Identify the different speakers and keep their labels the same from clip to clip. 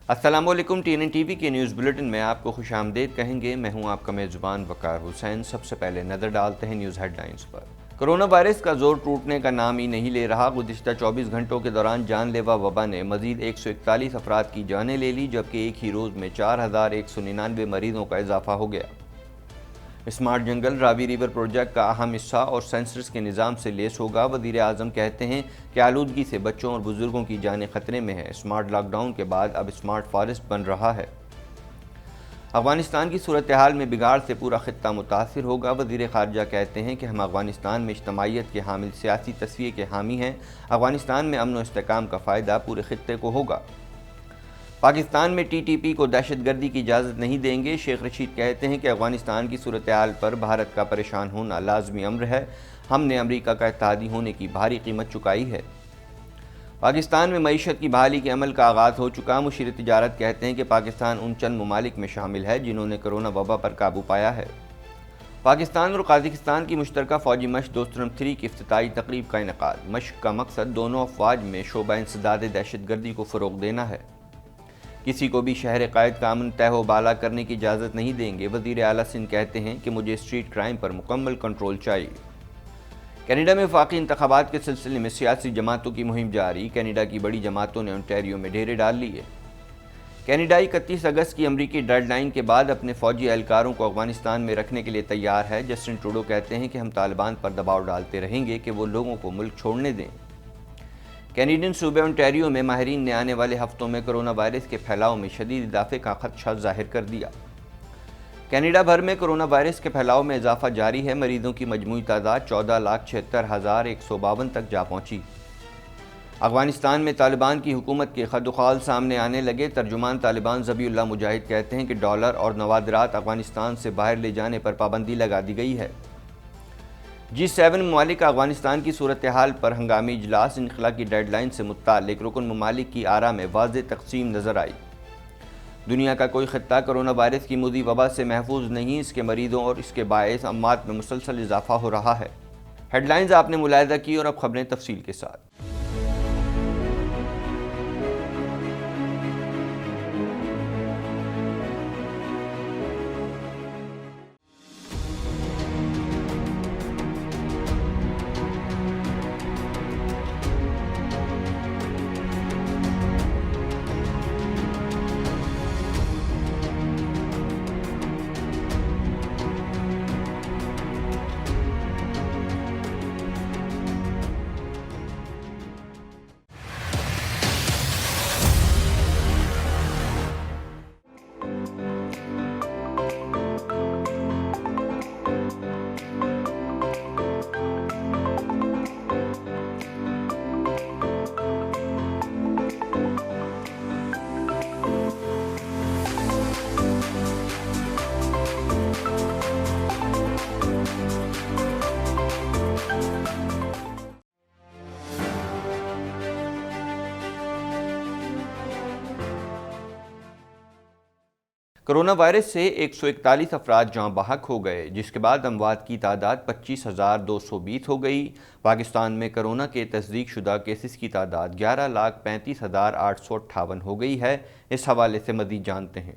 Speaker 1: السلام علیکم، TNN کے نیوز بلیٹن میں آپ کو خوش آمدید کہیں گے۔ میں ہوں آپ کا میزبان وقار حسین۔ سب سے پہلے نظر ڈالتے ہیں نیوز ہیڈ لائنز پر۔ کرونا وائرس کا زور ٹوٹنے کا نام ہی نہیں لے رہا۔ گزشتہ 24 گھنٹوں کے دوران جان لیوا وبا نے مزید 141 افراد کی جانیں لے لی، جبکہ ایک ہی روز میں 4199 مریضوں کا اضافہ ہو گیا۔ اسمارٹ جنگل راوی ریور پروجیکٹ کا اہم حصہ اور سینسرز کے نظام سے لیس ہوگا۔ وزیر اعظم کہتے ہیں کہ آلودگی سے بچوں اور بزرگوں کی جانیں خطرے میں ہیں۔ اسمارٹ لاک ڈاؤن کے بعد اب اسمارٹ فارسٹ بن رہا ہے۔ افغانستان کی صورتحال میں بگاڑ سے پورا خطہ متاثر ہوگا۔ وزیر خارجہ کہتے ہیں کہ ہم افغانستان میں اجتماعیت کے حامل سیاسی تصفیے کے حامی ہیں۔ افغانستان میں امن و استحکام کا فائدہ پورے خطے کو ہوگا۔ پاکستان میں TTP کو دہشت گردی کی اجازت نہیں دیں گے۔ شیخ رشید کہتے ہیں کہ افغانستان کی صورتحال پر بھارت کا پریشان ہونا لازمی امر ہے۔ ہم نے امریکہ کا اتحادی ہونے کی بھاری قیمت چکائی ہے۔ پاکستان میں معیشت کی بحالی کے عمل کا آغاز ہو چکا۔ مشیر تجارت کہتے ہیں کہ پاکستان ان چند ممالک میں شامل ہے جنہوں نے کرونا وبا پر قابو پایا ہے۔ پاکستان اور قازقستان کی مشترکہ فوجی مشق دوسترم 3 کی افتتاحی تقریب کا انعقاد۔ مشق کا مقصد دونوں افواج میں شعبہ انسداد دہشت گردی کو فروغ دینا ہے۔ کسی کو بھی شہر قائد کا امن تہ و بالا کرنے کی اجازت نہیں دیں گے۔ وزیر اعلیٰ سندھ کہتے ہیں کہ مجھے اسٹریٹ کرائم پر مکمل کنٹرول چاہیے۔ کینیڈا میں وفاقی انتخابات کے سلسلے میں سیاسی جماعتوں کی مہم جاری۔ کینیڈا کی بڑی جماعتوں نے انٹیریو میں ڈیرے ڈال لیے۔ کینیڈائی 31 اگست کی امریکی ڈیڈ لائن کے بعد اپنے فوجی اہلکاروں کو افغانستان میں رکھنے کے لیے تیار ہے۔ جسٹن ٹروڈو کہتے ہیں کہ ہم طالبان پر دباؤ ڈالتے رہیں گے کہ وہ لوگوں کو ملک چھوڑنے دیں۔ کینیڈین صوبے انٹیریو میں ماہرین نے آنے والے ہفتوں میں کرونا وائرس کے پھیلاؤ میں شدید اضافے کا خدشہ ظاہر کر دیا۔ کینیڈا بھر میں کرونا وائرس کے پھیلاؤ میں اضافہ جاری ہے۔ مریضوں کی مجموعی تعداد 14,76,152 تک جا پہنچی۔ افغانستان میں طالبان کی حکومت کے خدوخال سامنے آنے لگے۔ ترجمان طالبان ذبیح اللہ مجاہد کہتے ہیں کہ ڈالر اور نوادرات افغانستان سے باہر لے جانے پر پابندی لگا دی گئی ہے۔ G7 ممالک کا افغانستان کی صورتحال پر ہنگامی اجلاس۔ انخلا کی ڈیڈ لائن سے متعلق رکن ممالک کی آراء میں واضح تقسیم نظر آئی۔ دنیا کا کوئی خطہ کرونا وائرس کی مضی وبا سے محفوظ نہیں۔ اس کے مریضوں اور اس کے باعث اموات میں مسلسل اضافہ ہو رہا ہے۔ ہیڈ لائنز آپ نے ملاحظہ کی اور اب خبریں تفصیل کے ساتھ۔ کرونا وائرس سے 141 افراد جاں بحق ہو گئے، جس کے بعد اموات کی تعداد 25,220 ہو گئی۔ پاکستان میں کرونا کے تصدیق شدہ کیسز کی تعداد 11,35,858 ہو گئی ہے۔ اس حوالے سے مزید جانتے ہیں۔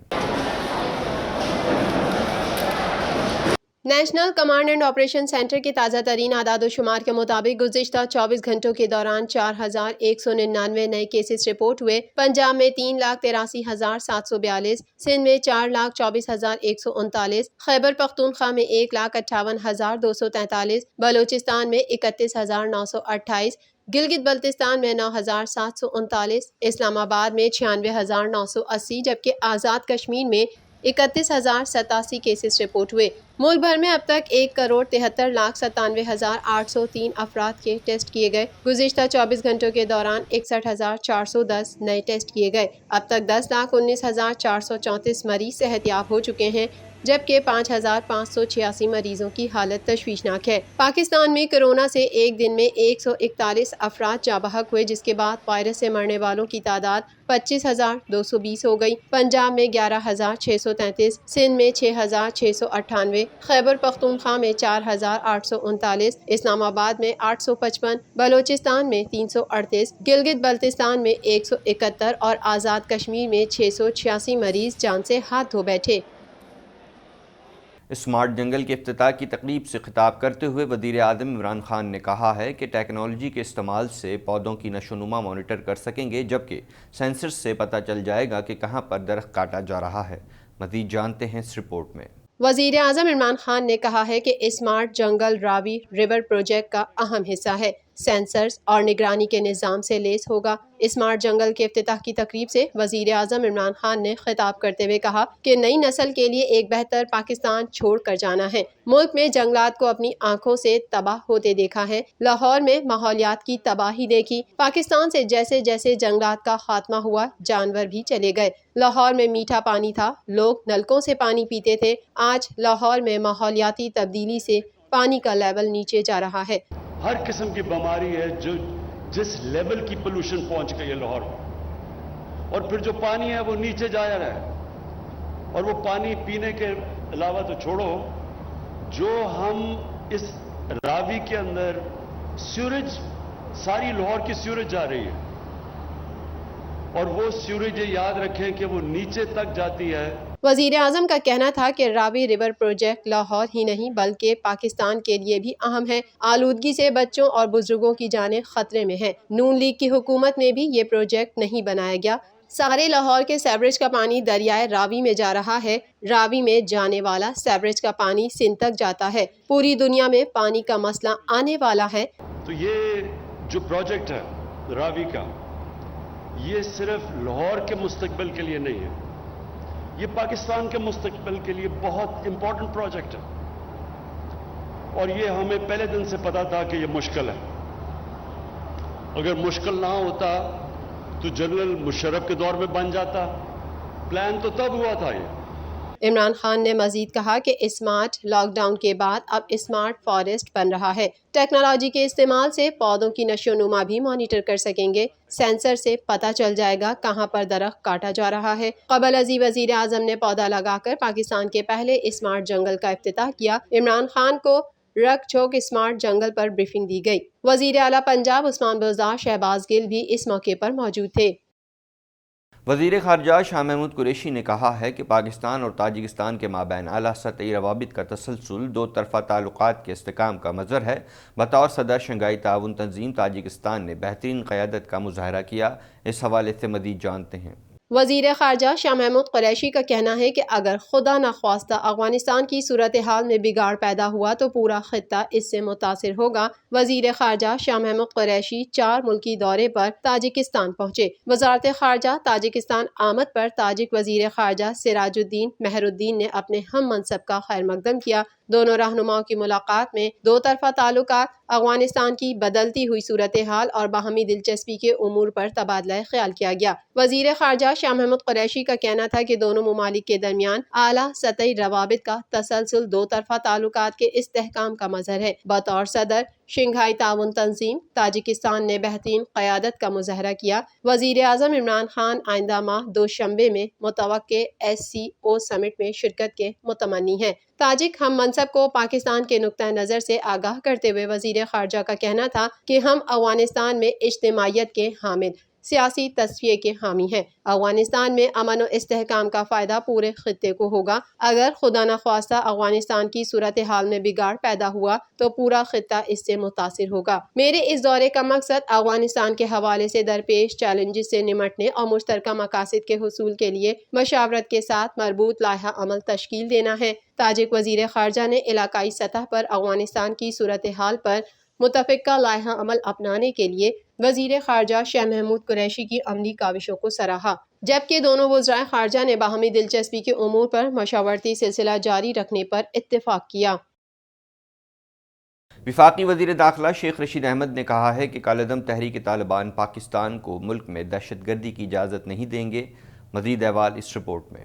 Speaker 2: National command and operation centre کے تازہ ترین اعداد و شمار کے مطابق گزشتہ 24 گھنٹوں کے دوران 4,199 نئے کیسز رپورٹ ہوئے۔ پنجاب میں 3,83,742، سندھ میں 4,24,139، خیبر پختونخوا میں 1,58,243، بلوچستان میں 31,928، گلگت بلتستان میں 9,739، اسلام آباد میں 96,980، جبکہ آزاد کشمیر میں 31,087 کیسز رپورٹ ہوئے۔ ملک بھر میں اب تک 1,73,97,803 افراد کے ٹیسٹ کیے گئے۔ گزشتہ 24 گھنٹوں کے دوران 61,410 نئے ٹیسٹ کیے گئے۔ اب تک 10,19,434 مریض صحت یاب ہو چکے ہیں۔ جبکہ 5,586 مریضوں کی حالت تشویشناک ہے۔ پاکستان میں کورونا سے ایک دن میں 141 افراد جاں بحق ہوئے، جس کے بعد وائرس سے مرنے والوں کی تعداد 25,220 ہو گئی۔ پنجاب میں 11,633، سندھ میں 6,698، خیبر پختونخوا میں 4,839، اسلام آباد میں 855، بلوچستان میں 338، گلگت بلتستان میں 171 اور آزاد کشمیر میں 686 مریض جان سے ہاتھ دھو بیٹھے۔
Speaker 1: اسمارٹ جنگل کے افتتاح کی تقریب سے خطاب کرتے ہوئے وزیر اعظم عمران خان نے کہا ہے کہ ٹیکنالوجی کے استعمال سے پودوں کی نشو و نما مانیٹر کر سکیں گے، جبکہ سینسر سے پتہ چل جائے گا کہ کہاں پر درخت کاٹا جا رہا ہے۔ مزید جانتے ہیں اس رپورٹ میں۔
Speaker 2: وزیر اعظم عمران خان نے کہا ہے کہ اسمارٹ جنگل راوی ریور پروجیکٹ کا اہم حصہ ہے، سینسرز اور نگرانی کے نظام سے لیس ہوگا۔ اسمارٹ جنگل کے افتتاح کی تقریب سے وزیر اعظم عمران خان نے خطاب کرتے ہوئے کہا کہ نئی نسل کے لیے ایک بہتر پاکستان چھوڑ کر جانا ہے۔ ملک میں جنگلات کو اپنی آنکھوں سے تباہ ہوتے دیکھا ہے، لاہور میں ماحولیات کی تباہی دیکھی۔ پاکستان سے جیسے جیسے جنگلات کا خاتمہ ہوا، جانور بھی چلے گئے۔ لاہور میں میٹھا پانی تھا، لوگ نلکوں سے پانی پیتے تھے، آج لاہور میں ماحولیاتی تبدیلی سے پانی کا لیول نیچے جا رہا ہے۔
Speaker 3: ہر قسم کی بیماری ہے جو جس لیول کی پولوشن پہنچ گئی ہے لاہور میں، اور پھر جو پانی ہے وہ نیچے جا رہا ہے، اور وہ پانی پینے کے علاوہ تو چھوڑو، جو ہم اس راوی کے اندر سیوریج، ساری لاہور کی سیوریج جا رہی ہے، اور وہ سیوریج یہ یاد رکھیں کہ وہ نیچے تک جاتی ہے۔
Speaker 2: وزیر اعظم کا کہنا تھا کہ راوی ریور پروجیکٹ لاہور ہی نہیں بلکہ پاکستان کے لیے بھی اہم ہے۔ آلودگی سے بچوں اور بزرگوں کی جانیں خطرے میں ہیں۔ نون لیگ کی حکومت میں بھی یہ پروجیکٹ نہیں بنایا گیا۔ سارے لاہور کے سیوریج کا پانی دریائے راوی میں جا رہا ہے۔ راوی میں جانے والا سیوریج کا پانی سندھ تک جاتا ہے۔ پوری دنیا میں پانی کا مسئلہ آنے والا ہے۔
Speaker 3: تو یہ جو پروجیکٹ ہے راوی کا، یہ صرف لاہور کے مستقبل کے لیے نہیں ہے، یہ پاکستان کے مستقبل کے لیے بہت امپورٹنٹ پروجیکٹ ہے، اور یہ ہمیں پہلے دن سے پتا تھا کہ یہ مشکل ہے۔ اگر مشکل نہ ہوتا تو جنرل مشرف کے دور میں بن جاتا، پلان تو تب ہوا تھا۔ یہ
Speaker 2: عمران خان نے مزید کہا کہ اسمارٹ لاک ڈاؤن کے بعد اب اسمارٹ فارسٹ بن رہا ہے۔ ٹیکنالوجی کے استعمال سے پودوں کی نشو و نما بھی مانیٹر کر سکیں گے، سینسر سے پتہ چل جائے گا کہاں پر درخت کاٹا جا رہا ہے۔ قبل ازیں وزیر اعظم نے پودا لگا کر پاکستان کے پہلے اسمارٹ جنگل کا افتتاح کیا۔ عمران خان کو رک چھوک اسمارٹ جنگل پر بریفنگ دی گئی۔ وزیر اعلیٰ پنجاب عثمان بزدار شہباز گل بھی اس موقع پر موجود تھے۔
Speaker 1: وزیر خارجہ شاہ محمود قریشی نے کہا ہے کہ پاکستان اور تاجکستان کے مابین اعلیٰ سطحی روابط کا تسلسل دو طرفہ تعلقات کے استحکام کا مظہر ہے۔ بطور صدر شنگھائی تعاون تنظیم تاجکستان نے بہترین قیادت کا مظاہرہ کیا۔ اس حوالے سے مزید جانتے ہیں۔
Speaker 2: وزیر خارجہ شاہ محمود قریشی کا کہنا ہے کہ اگر خدا نخواستہ افغانستان کی صورتحال میں بگاڑ پیدا ہوا تو پورا خطہ اس سے متاثر ہوگا۔ وزیر خارجہ شاہ محمود قریشی 4 ملکی دورے پر تاجکستان پہنچے۔ وزارت خارجہ تاجکستان آمد پر تاجک وزیر خارجہ سراج الدین مہر الدین نے اپنے ہم منصب کا خیر مقدم کیا۔ دونوں رہنماؤں کی ملاقات میں دو طرفہ تعلقات، افغانستان کی بدلتی ہوئی صورتحال اور باہمی دلچسپی کے امور پر تبادلہ خیال کیا گیا۔ وزیر خارجہ شاہ محمود قریشی کا کہنا تھا کہ دونوں ممالک کے درمیان اعلیٰ سطحی روابط کا تسلسل دو طرفہ تعلقات کے استحکام کا مظہر ہے۔ بطور صدر شنگھائی تعاون تنظیم تاجکستان نے بہترین قیادت کا مظاہرہ کیا۔ وزیر اعظم عمران خان آئندہ ماہ دوشنبے میں متوقع SCO سمٹ میں شرکت کے متمنی ہیں۔ تاجک ہم منصب کو پاکستان کے نقطہ نظر سے آگاہ کرتے ہوئے وزیر خارجہ کا کہنا تھا کہ ہم افغانستان میں اجتماعیت کے حامل، سیاسی تصفیے کے حامی ہیں۔ افغانستان میں امن و استحکام کا فائدہ پورے خطے کو ہوگا۔ اگر خدا نخواستہ افغانستان کی صورتحال میں بگاڑ پیدا ہوا تو پورا خطہ اس سے متاثر ہوگا۔ میرے اس دورے کا مقصد افغانستان کے حوالے سے درپیش چیلنجز سے نمٹنے اور مشترکہ مقاصد کے حصول کے لیے مشاورت کے ساتھ مربوط لائحہ عمل تشکیل دینا ہے۔ تاجک وزیر خارجہ نے علاقائی سطح پر افغانستان کی صورتحال پر متفقہ لائحہ عمل اپنانے کے لیے وزیر خارجہ شاہ محمود قریشی کی عملی کاوشوں کو سراہا، جبکہ دونوں وزرائے خارجہ نے باہمی دلچسپی کے امور پر مشاورتی سلسلہ جاری رکھنے پر اتفاق کیا۔
Speaker 1: وفاقی وزیر داخلہ شیخ رشید احمد نے کہا ہے کہ کالعدم تحریک طالبان پاکستان کو ملک میں دہشت گردی کی اجازت نہیں دیں گے۔ مزید احوال اس رپورٹ میں۔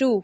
Speaker 2: 2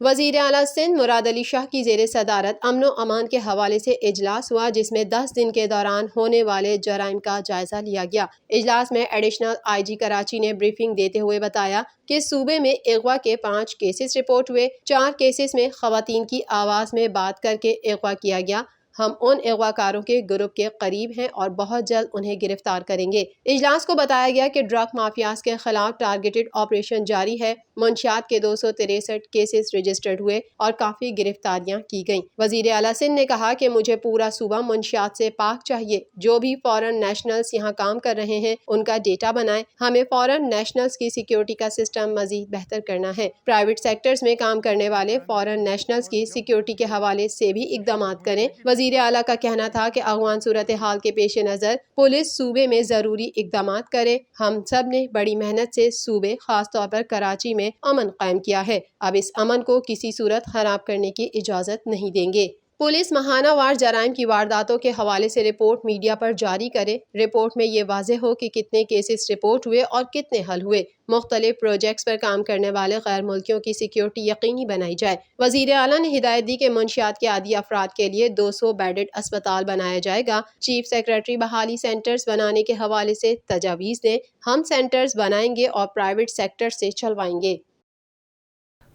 Speaker 2: وزیر اعلیٰ سندھ مراد علی شاہ کی زیر صدارت امن و امان کے حوالے سے اجلاس ہوا، جس میں 10 دن کے دوران ہونے والے جرائم کا جائزہ لیا گیا۔ اجلاس میں ایڈیشنل آئی جی کراچی نے بریفنگ دیتے ہوئے بتایا کہ صوبے میں اغوا کے 5 کیسز رپورٹ ہوئے، 4 کیسز میں خواتین کی آواز میں بات کر کے اغوا کیا گیا۔ ہم ان اغوا کاروں کے گروپ کے قریب ہیں اور بہت جلد انہیں گرفتار کریں گے۔ اجلاس کو بتایا گیا کہ ڈرگ مافیاز کے خلاف ٹارگیٹڈ آپریشن جاری ہے، منشیات کے 263 کیسز رجسٹرڈ ہوئے اور کافی گرفتاریاں کی گئیں۔ وزیر اعلیٰ سندھ نے کہا کہ مجھے پورا صوبہ منشیات سے پاک چاہیے، جو بھی فورن نیشنلز یہاں کام کر رہے ہیں ان کا ڈیٹا بنائیں، ہمیں فورن نیشنلز کی سیکیورٹی کا سسٹم مزید بہتر کرنا ہے۔ پرائیویٹ سیکٹرز میں کام کرنے والے فورن نیشنلز کی سیکیورٹی کے حوالے سے بھی اقدامات کریں۔ وزیر اعلیٰ کا کہنا تھا کہ افغان صورتحال کے پیش نظر پولیس صوبے میں ضروری اقدامات کرے۔ ہم سب نے بڑی محنت سے صوبے خاص طور پر کراچی میں امن قائم کیا ہے، اب اس امن کو کسی صورت خراب کرنے کی اجازت نہیں دیں گے۔ پولیس ماہانہ وار جرائم کی وارداتوں کے حوالے سے رپورٹ میڈیا پر جاری کرے۔ رپورٹ میں یہ واضح ہو کہ کتنے کیسز رپورٹ ہوئے اور کتنے حل ہوئے۔ مختلف پروجیکٹس پر کام کرنے والے غیر ملکیوں کی سیکیورٹی یقینی بنائی جائے۔ وزیر اعلیٰ نے ہدایت دی کہ منشیات کے عادی افراد کے لیے 200 بیڈڈ اسپتال بنایا جائے گا۔ چیف سیکرٹری بحالی سینٹرز بنانے کے حوالے سے تجاویز دیں۔ ہم سینٹرز بنائیں گے اور پرائیویٹ سیکٹر سے چلوائیں گے۔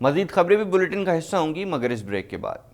Speaker 1: مزید خبریں بھی بلیٹن کا حصہ ہوں گی، مگر اس بریک کے بعد۔